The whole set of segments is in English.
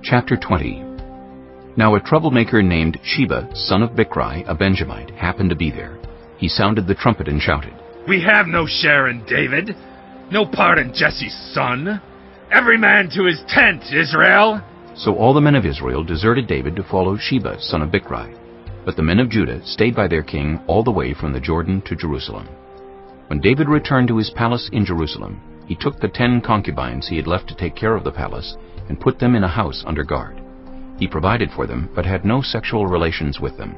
Chapter 20. Now a troublemaker named Sheba, son of Bichri, a Benjamite, happened to be there. He sounded the trumpet and shouted, "We have no share in David, no part in Jesse's son. Every man to his tent, Israel!" So all the men of Israel deserted David to follow Sheba, son of Bichri. But the men of Judah stayed by their king all the way from the Jordan to Jerusalem. When David returned to his palace in Jerusalem, he took the 10 concubines he had left to take care of the palace and put them in a house under guard. He provided for them, but had no sexual relations with them.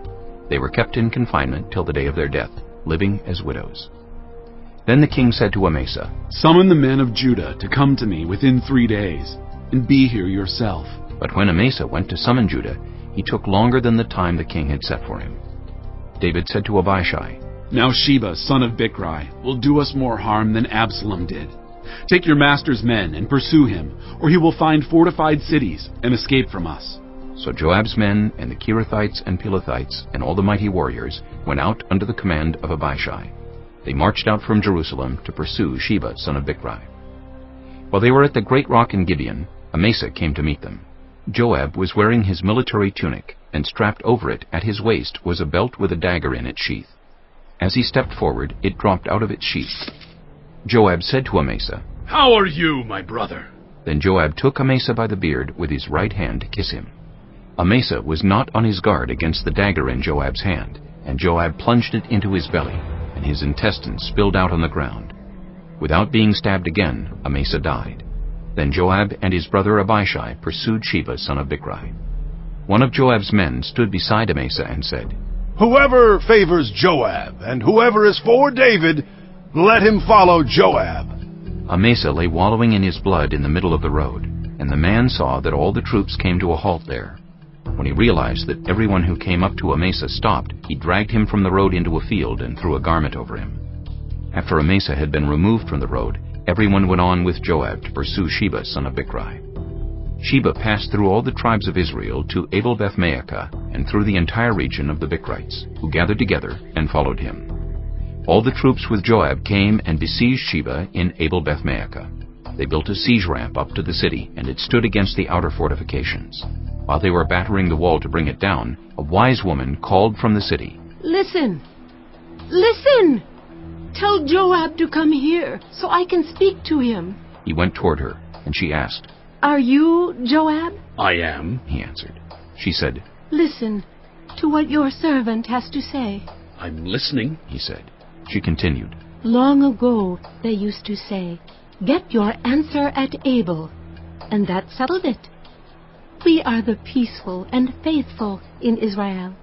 They were kept in confinement till the day of their death, living as widows. Then the king said to Amasa, "Summon the men of Judah to come to me within 3 days, and be here yourself." But when Amasa went to summon Judah, he took longer than the time the king had set for him. David said to Abishai, "Now Sheba, son of Bichri, will do us more harm than Absalom did. Take your master's men and pursue him, or he will find fortified cities and escape from us." So Joab's men and the Kerethites and Pelethites and all the mighty warriors went out under the command of Abishai. They marched out from Jerusalem to pursue Sheba, son of Bichri. While they were at the great rock in Gibeon, Amasa came to meet them. Joab was wearing his military tunic, and strapped over it at his waist was a belt with a dagger in its sheath. As he stepped forward, it dropped out of its sheath. Joab said to Amasa, "How are you, my brother?" Then Joab took Amasa by the beard with his right hand to kiss him. Amasa was not on his guard against the dagger in Joab's hand, and Joab plunged it into his belly, and his intestines spilled out on the ground. Without being stabbed again, Amasa died. Then Joab and his brother Abishai pursued Sheba, son of Bichri. One of Joab's men stood beside Amasa and said, "Whoever favors Joab, and whoever is for David, let him follow Joab." Amasa lay wallowing in his blood in the middle of the road, and the man saw that all the troops came to a halt there. When he realized that everyone who came up to Amasa stopped, he dragged him from the road into a field and threw a garment over him. After Amasa had been removed from the road, everyone went on with Joab to pursue Sheba, son of Bichri. Sheba passed through all the tribes of Israel to Abel-Beth-Maachah and through the entire region of the Bichrites, who gathered together and followed him. All the troops with Joab came and besieged Sheba in Abel-Beth-Maachah. They built a siege ramp up to the city, and it stood against the outer fortifications. While they were battering the wall to bring it down, a wise woman called from the city, "Listen! Listen! Tell Joab to come here, so I can speak to him." He went toward her, and she asked, "Are you Joab?" "I am," he answered. She said, "Listen to what your servant has to say." "I'm listening," he said. She continued, "Long ago they used to say, 'Get your answer at Abel,' and that settled it. We are the peaceful and faithful in Israel.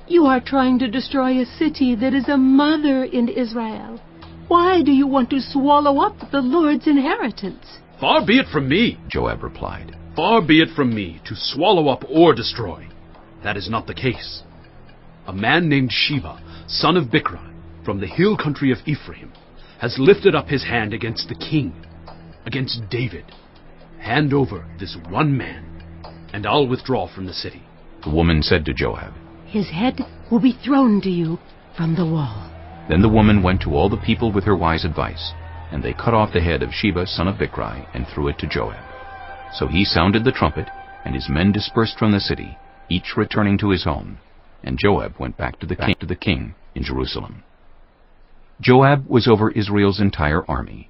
You are trying to destroy a city that is a mother in Israel. Why do you want to swallow up the Lord's inheritance?" "Far be it from me," Joab replied. "Far be it from me to swallow up or destroy. That is not the case. A man named Sheba, son of Bichri, from the hill country of Ephraim, has lifted up his hand against the king, against David. Hand over this one man, and I'll withdraw from the city." The woman said to Joab. "His head will be thrown to you from the wall." Then the woman went to all the people with her wise advice, and they cut off the head of Sheba, son of Bichri, and threw it to Joab. So he sounded the trumpet, and his men dispersed from the city, each returning to his home, and Joab went back to the king in Jerusalem. Joab was over Israel's entire army.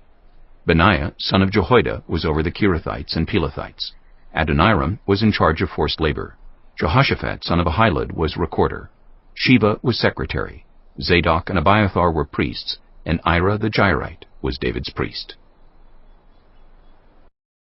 Benaiah, son of Jehoiada, was over the Kerethites and Pelethites. Adoniram was in charge of forced labor. Jehoshaphat, son of Ahilud, was recorder. Sheba was secretary. Zadok and Abiathar were priests, and Ira the Jairite was David's priest.